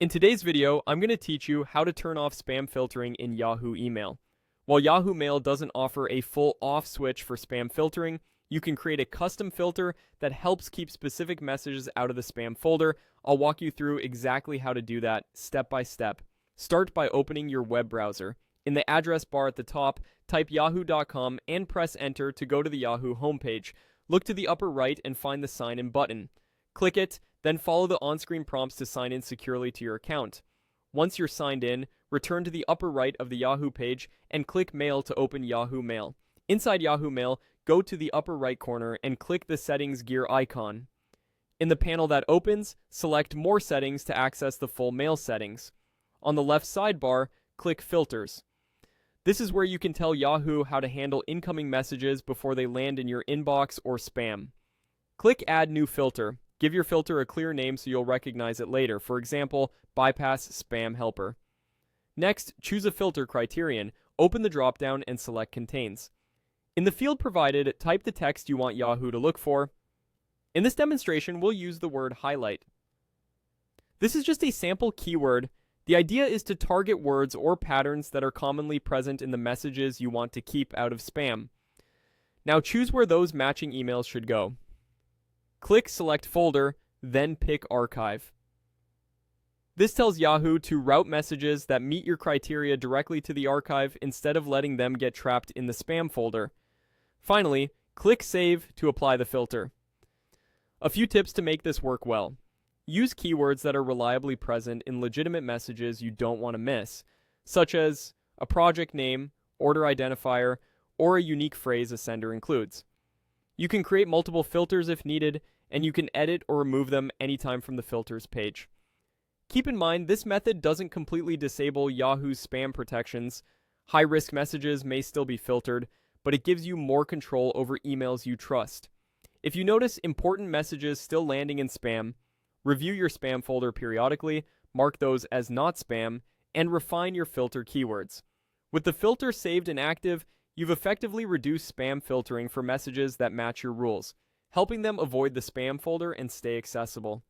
In today's video, I'm going to teach you how to turn off spam filtering in Yahoo email. While Yahoo Mail doesn't offer a full off switch for spam filtering, you can create a custom filter that helps keep specific messages out of the spam folder. I'll walk you through exactly how to do that step by step. Start by opening your web browser. In the address bar at the top, type yahoo.com and press enter to go to the Yahoo homepage. Look to the upper right and find the sign in button. Click it, then follow the on-screen prompts to sign in securely to your account. Once you're signed in, return to the upper right of the Yahoo page and click Mail to open Yahoo Mail. Inside Yahoo Mail, go to the upper right corner and click the Settings gear icon. In the panel that opens, select More Settings to access the full mail settings. On the left sidebar, click Filters. This is where you can tell Yahoo how to handle incoming messages before they land in your inbox or spam. Click Add New Filter. Give your filter a clear name so you'll recognize it later. For example, Bypass Spam Helper. Next, choose a filter criterion. Open the dropdown and select Contains. In the field provided, type the text you want Yahoo to look for. In this demonstration, we'll use the word highlight. This is just a sample keyword. The idea is to target words or patterns that are commonly present in the messages you want to keep out of spam. Now choose where those matching emails should go. Click Select Folder, then pick Archive. This tells Yahoo to route messages that meet your criteria directly to the archive instead of letting them get trapped in the spam folder. Finally, click Save to apply the filter. A few tips to make this work well. Use keywords that are reliably present in legitimate messages you don't want to miss, such as a project name, order identifier, or a unique phrase a sender includes. You can create multiple filters if needed, and you can edit or remove them anytime from the filters page. Keep in mind, this method doesn't completely disable Yahoo's spam protections. High-risk messages may still be filtered, but it gives you more control over emails you trust. If you notice important messages still landing in spam, review your spam folder periodically, mark those as not spam, and refine your filter keywords. With the filter saved and active, you've effectively reduced spam filtering for messages that match your rules, helping them avoid the spam folder and stay accessible.